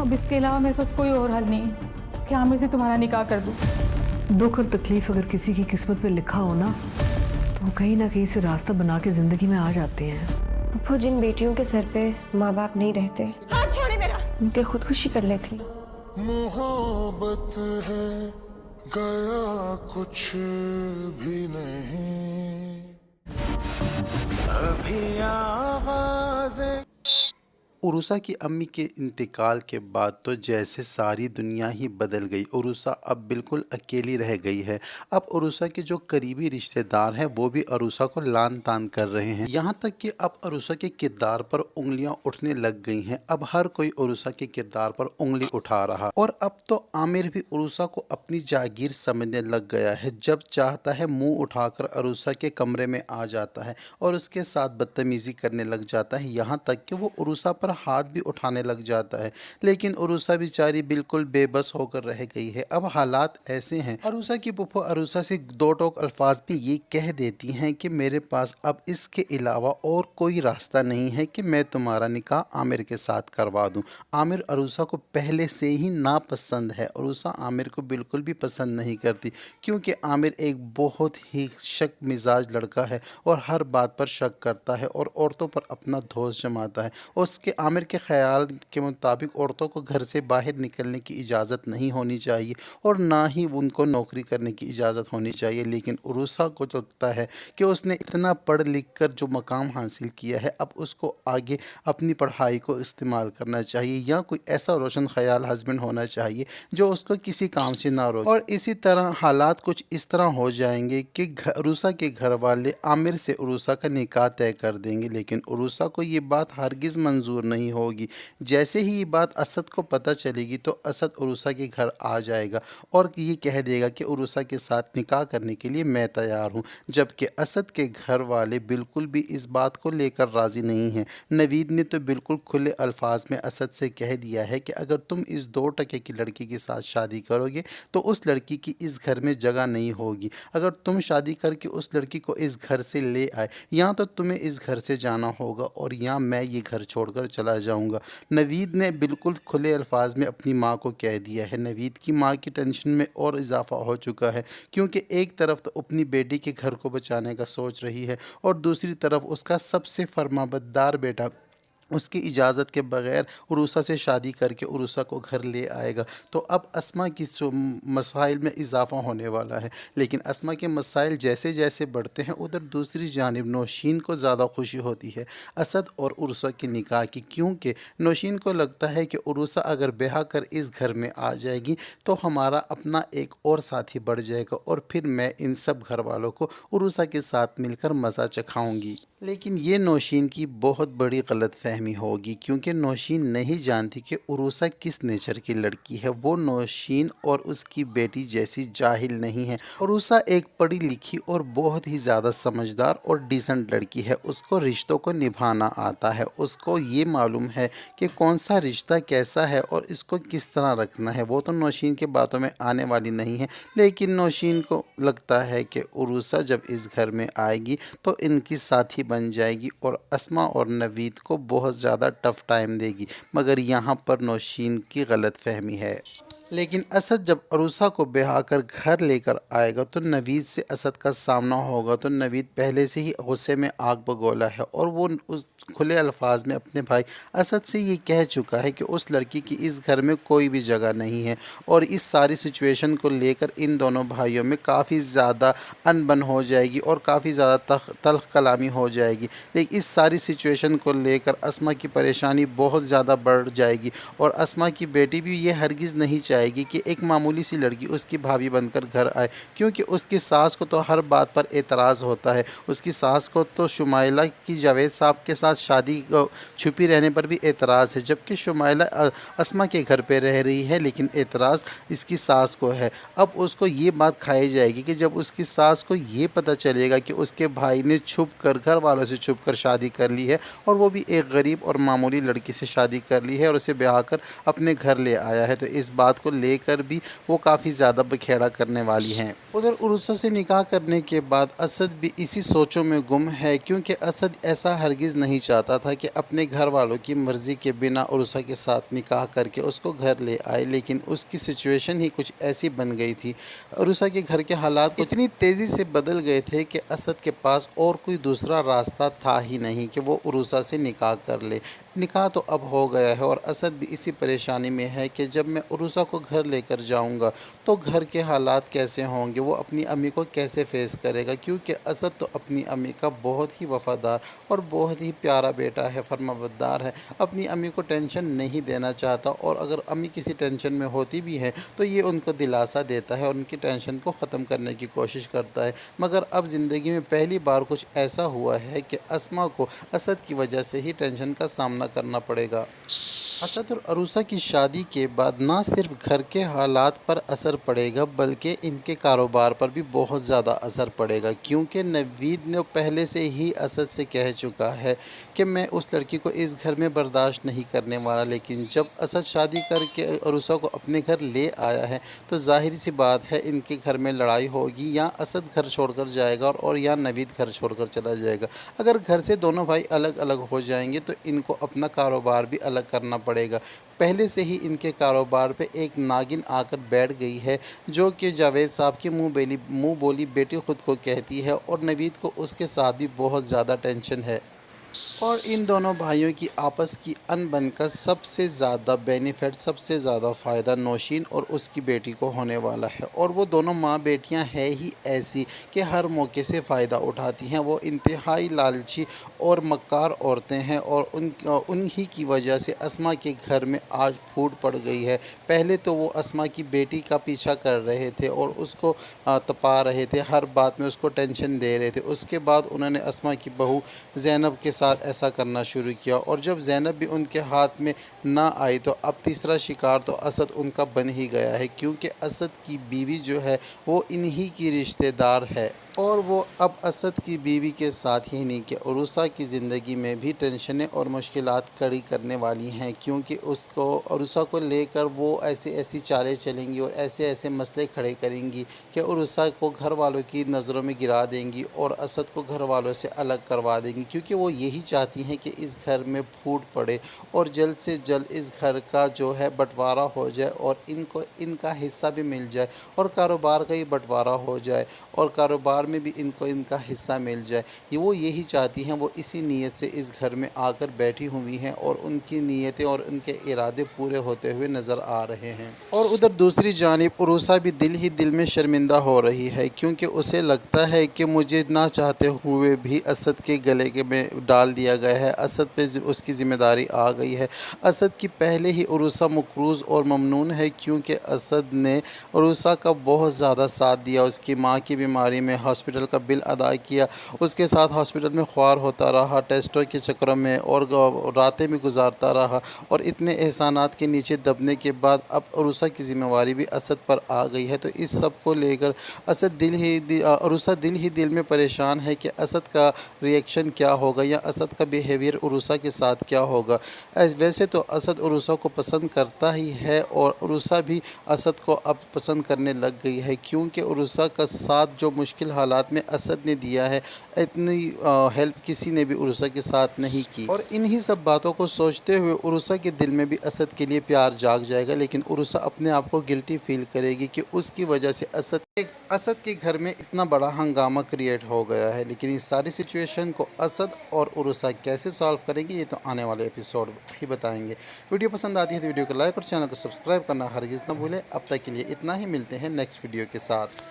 अब इसके अलावा मेरे पास कोई और हल नहीं कि आमिर से तुम्हारा निकाह कर दूं। दुख और तकलीफ अगर किसी की किस्मत में लिखा हो ना, तो वो कहीं ना कहीं से रास्ता बना के जिंदगी में आ जाते हैं। पप्पू, जिन बेटियों के सर पे माँ बाप नहीं रहते, हाथ छोड़े मेरा। उनके खुदकुशी कर लेती। मोहब्बत है गया कुछ भी नहीं, अभी आवाज़ें। उरुसा की अम्मी के इंतकाल के बाद तो जैसे सारी दुनिया ही बदल गई। उरुसा अब बिल्कुल अकेली रह गई है। अब उरुसा के जो करीबी रिश्तेदार हैं वो भी उरुसा को लान तान कर रहे हैं। यहाँ तक कि अब उरुसा के किरदार पर उंगलियां उठने लग गई हैं। अब हर कोई उरुसा के किरदार पर उंगली उठा रहा, और अब तो आमिर भी उरुसा को अपनी जागीर समझने लग गया है। जब चाहता है मुंह उठाकर उरुसा के कमरे में आ जाता है और उसके साथ बदतमीजी करने लग जाता है। यहाँ तक कि वो उरुसा पर हाथ भी उठाने लग जाता है, लेकिन उरुसा बेचारी बिल्कुल बेबस होकर रह गई है। अब हालात ऐसे हैं, उरुसा की फूफो उरुसा से दो टोक अल्फाज में ये कह देती हैं कि मेरे पास अब इसके अलावा और कोई रास्ता नहीं है कि मैं तुम्हारा निकाह आमिर के साथ करवा दूं। आमिर उरुसा को पहले से ही नापसंद है। उरुसा आमिर को बिल्कुल भी पसंद नहीं करती, क्योंकि आमिर एक बहुत ही शक मिजाज लड़का है और हर बात पर शक करता है और औरतों पर अपना दोष जमाता है। उसके आमिर के ख्याल के मुताबिक औरतों को घर से बाहर निकलने की इजाज़त नहीं होनी चाहिए और ना ही उनको नौकरी करने की इजाज़त होनी चाहिए। लेकिन उरुसा को लगता है कि उसने इतना पढ़ लिख कर जो मकाम हासिल किया है, अब उसको आगे अपनी पढ़ाई को इस्तेमाल करना चाहिए, या कोई ऐसा रोशन ख्याल हस्बैंड होना चाहिए जो उसको किसी काम से ना रोके। और इसी तरह हालात कुछ इस तरह हो जाएंगे कि उरुसा के घर वाले आमिर से उरुसा का निकाह तय कर देंगे। लेकिन उरुसा को ये बात हरगिज़ मंजूर नहीं होगी। जैसे ही ये बात असद को पता चलेगी तो असद उरुसा के घर आ जाएगा और ये कह देगा कि उरुसा के साथ निकाह करने के लिए मैं तैयार हूँ, जबकि असद के घर वाले बिल्कुल भी इस बात को लेकर राज़ी नहीं हैं। नवीद ने तो बिल्कुल खुले अल्फाज में असद से कह दिया है कि अगर तुम इस 2 टके की लड़की के साथ शादी करोगे तो उस लड़की की इस घर में जगह नहीं होगी। अगर तुम शादी करके उस लड़की को इस घर से ले आए, या तो तुम्हें इस घर से जाना होगा और या मैं ये घर छोड़कर चला जाऊंगा। नवीद ने बिल्कुल खुले अल्फाज में अपनी माँ को कह दिया है। नवीद की माँ की टेंशन में और इजाफा हो चुका है, क्योंकि एक तरफ तो अपनी बेटी के घर को बचाने का सोच रही है और दूसरी तरफ उसका सबसे फरमाबरदार बेटा उसकी इजाज़त के बगैर उरुसा से शादी करके उरुसा को घर ले आएगा। तो अब अस्मा की मसाइल में इजाफ़ा होने वाला है। लेकिन अस्मा के मसाइल जैसे जैसे बढ़ते हैं, उधर दूसरी जानिब नौशीन को ज़्यादा खुशी होती है असद और उरुसा के निकाह की, क्योंकि नौशीन को लगता है कि उरुसा अगर ब्याह कर इस घर में आ जाएगी तो हमारा अपना एक और साथी बढ़ जाएगा और फिर मैं इन सब घर वालों को उरुसा के साथ मिलकर मज़ा चखाऊंगी। लेकिन ये नौशीन की बहुत बड़ी गलत फहमी होगी, क्योंकि नौशीन नहीं जानती कि उरुसा किस नेचर की लड़की है। वो नौशीन और उसकी बेटी जैसी जाहिल नहीं है। उरुसा एक पढ़ी लिखी और बहुत ही ज़्यादा समझदार और डिसेंट लड़की है। उसको रिश्तों को निभाना आता है। उसको ये मालूम है कि कौन सा रिश्ता कैसा है और इसको किस तरह रखना है। वो तो नौशीन के बातों में आने वाली नहीं है। लेकिन नौशीन को लगता है कि उरुसा जब इस घर में आएगी तो इनकी साथी बन जाएगी और अस्मा और नवीद को बहुत ज़्यादा टफ टाइम देगी। मगर यहाँ पर नौशीन की गलत फहमी है। लेकिन असद जब उरुसा को ब्याह कर घर लेकर आएगा तो नवीद से असद का सामना होगा। तो नवीद पहले से ही गुस्से में आग बगोला है और वो उस खुले अल्फाज में अपने भाई असद से ये कह चुका है कि उस लड़की की इस घर में कोई भी जगह नहीं है। और इस सारी सिचुएशन को लेकर इन दोनों भाइयों में काफ़ी ज़्यादा अनबन हो जाएगी और काफ़ी ज़्यादा तल्ख कलामी हो जाएगी। लेकिन इस सारी सिचुएशन को लेकर अस्मा की परेशानी बहुत ज़्यादा बढ़ जाएगी और अस्मा की बेटी भी ये हरगिज़ नहीं चाहेगी कि एक मामूली सी लड़की उसकी भाभी बनकर घर आए, क्योंकि उसकी सास को तो हर बात पर एतराज़ होता है। उसकी सास को तो शुमाइला की जावेद साहब के साथ शादी छुपी रहने पर भी एतराज़ है, जबकि शुमाइला अस्मा के घर पे रह रही है, लेकिन एतराज़ इसकी सास को है। अब उसको ये बात खाई जाएगी कि जब उसकी सास को ये पता चलेगा कि उसके भाई ने छुप कर घर वालों से छुप कर शादी कर ली है और वो भी एक गरीब और मामूली लड़की से शादी कर ली है और उसे ब्याह कर अपने घर ले आया है, तो इस बात को لے کر بھی وہ کافی زیادہ بکھیڑا کرنے والی ہیں۔ ادھر عروسہ سے نکاح کرنے کے بعد اسد بھی اسی سوچوں میں گم ہے، کیونکہ اسد ایسا ہرگز نہیں چاہتا تھا کہ اپنے گھر والوں کی مرضی کے بنا عروسہ کے ساتھ نکاح کر کے اس کو گھر لے آئے، لیکن اس کی سچویشن ہی کچھ ایسی بن گئی تھی۔ عروسہ کے گھر کے حالات اتنی تیزی سے بدل گئے تھے کہ اسد کے پاس اور کوئی دوسرا راستہ تھا ہی نہیں کہ وہ عروسہ سے نکاح کر لے۔ نکاح تو اب ہو گیا ہے اور اسد بھی اسی پریشانی میں ہے کہ جب میں عروسہ کو گھر لے کر جاؤں گا تو گھر کے حالات کیسے ہوں گے، وہ اپنی امی کو کیسے فیس کرے گا، کیونکہ اسد تو اپنی امی کا بہت ہی وفادار اور بہت ہی پیارا بیٹا ہے، فرمانبردار ہے، اپنی امی کو ٹینشن نہیں دینا چاہتا، اور اگر امی کسی ٹینشن میں ہوتی بھی ہے تو یہ ان کو دلاسا دیتا ہے اور ان کی ٹینشن کو ختم کرنے کی کوشش کرتا ہے۔ مگر اب زندگی میں پہلی بار کچھ ایسا ہوا ہے کہ اسما کو اسد کی وجہ سے ہی ٹینشن کا سامنا کرنا پڑے گا۔ اسد اور عروسہ کی شادی کے بعد نہ صرف گھر کے حالات پر اثر پڑے گا بلکہ ان کے کاروبار پر بھی بہت زیادہ اثر پڑے گا، کیونکہ نوید نے پہلے سے ہی اسد سے کہہ چکا ہے کہ میں اس لڑکی کو اس گھر میں برداشت نہیں کرنے والا، لیکن جب اسد شادی کر کے عروسہ کو اپنے گھر لے آیا ہے تو ظاہر سی بات ہے ان کے گھر میں لڑائی ہوگی، یا اسد گھر چھوڑ کر جائے گا اور یا نوید گھر چھوڑ کر چلا جائے گا۔ اگر گھر سے دونوں بھائی الگ الگ ہو جائیں گے تو ان کو اپنا کاروبار بھی الگ کرنا پڑے گا۔ پہلے سے ہی ان کے کاروبار پہ ایک ناگن آ کر بیٹھ گئی ہے جو کہ جاوید صاحب کی منہ بولی بیٹی خود کو کہتی ہے، اور نوید کو اس کے ساتھ بھی بہت زیادہ ٹینشن ہے، اور ان دونوں بھائیوں کی آپس کی ان بن کا سب سے زیادہ بینیفٹ، سب سے زیادہ فائدہ نوشین اور اس کی بیٹی کو ہونے والا ہے، اور وہ دونوں ماں بیٹیاں ہیں ہی ایسی کہ ہر موقع سے فائدہ اٹھاتی ہیں۔ وہ انتہائی لالچی اور مکار عورتیں ہیں، اور انہی کی وجہ سے اسما کے گھر میں آج پھوٹ پڑ گئی ہے۔ پہلے تو وہ اسما کی بیٹی کا پیچھا کر رہے تھے اور اس کو تپا رہے تھے، ہر بات میں اس کو ٹینشن دے رہے تھے، اس کے بعد انہوں نے اسما کی بہو زینب کے ساتھ ایسا کرنا شروع کیا، اور جب زینب بھی ان کے ہاتھ میں نہ آئی تو اب تیسرا شکار تو اسد ان کا بن ہی گیا ہے، کیونکہ اسد کی بیوی جو ہے وہ انہی کی رشتہ دار ہے، اور وہ اب اسد کی بیوی کے ساتھ ہی نہیں کہ عروسہ کی زندگی میں بھی ٹینشنیں اور مشکلات کڑی کرنے والی ہیں، کیونکہ اس کو عروسہ کو لے کر وہ ایسی چالیں چلیں گی اور ایسے مسئلے کھڑے کریں گی کہ عروسہ کو گھر والوں کی نظروں میں گرا دیں گی اور اسد کو گھر والوں سے الگ کروا دیں گی، کیونکہ وہ یہی چاہتی ہیں کہ اس گھر میں پھوٹ پڑے اور جلد سے جلد اس گھر کا جو ہے بٹوارہ ہو جائے اور ان کا حصہ بھی مل جائے اور کاروبار کا ہی بٹوارہ ہو جائے اور کاروبار میں بھی ان کا حصہ مل جائے۔ وہ یہی چاہتی ہیں، وہ اسی نیت سے اس گھر میں آ کر بیٹھی ہوئی ہیں اور ان کی نیتیں اور ان کے ارادے پورے ہوتے ہوئے نظر آ رہے ہیں۔ اور ادھر دوسری جانب عروسہ بھی دل میں شرمندہ ہو رہی ہے، کیونکہ اسے لگتا ہے کہ مجھے نہ چاہتے ہوئے بھی اسد کے گلے میں ڈال دیا گیا ہے، اسد پہ اس کی ذمہ داری آ گئی ہے۔ اسد کی پہلے ہی عروسہ مقروض اور ممنون ہے، کیونکہ اسد نے عروسہ کا بہت زیادہ ساتھ دیا، اس کی ماں کی بیماری میں ہاسپٹل کا بل ادا کیا، اس کے ساتھ ہاسپٹل میں خوار ہوتا رہا، ٹیسٹوں کے چکروں میں اور راتیں بھی گزارتا رہا، اور اتنے احسانات کے نیچے دبنے کے بعد اب عروسہ کی ذمہ داری بھی اسد پر آ گئی ہے۔ تو اس سب کو لے کر عروسہ دل میں پریشان ہے کہ اسد کا ریئیکشن کیا ہوگا یا اسد کا بیہیویئر عروسہ کے ساتھ کیا ہوگا۔ ویسے تو اسد عروسہ کو پسند کرتا ہی ہے اور عروسہ بھی اسد کو اب پسند کرنے لگ گئی ہے، کیونکہ عروسہ کا ساتھ جو مشکل حالات میں اسد نے دیا ہے، اتنی ہیلپ کسی نے بھی عروسہ کے ساتھ نہیں کی، اور انہی سب باتوں کو سوچتے ہوئے عروسہ کے دل میں بھی اسد کے لیے پیار جاگ جائے گا، لیکن عروسہ اپنے آپ کو گلٹی فیل کرے گی کہ اس کی وجہ سے اسد کے گھر میں اتنا بڑا ہنگامہ کریٹ ہو گیا ہے۔ لیکن اس ساری سچویشن کو اسد اور عروسہ کیسے سالو کریں گے یہ تو آنے والے ایپیسوڈ ہی بتائیں گے۔ ویڈیو پسند آتی ہے تو ویڈیو کو لائک اور چینل کو سبسکرائب کرنا ہرگز نہ بھولیں۔ اب تک کے لیے اتنا ہی، ملتے ہیں نیکسٹ ویڈیو کے ساتھ۔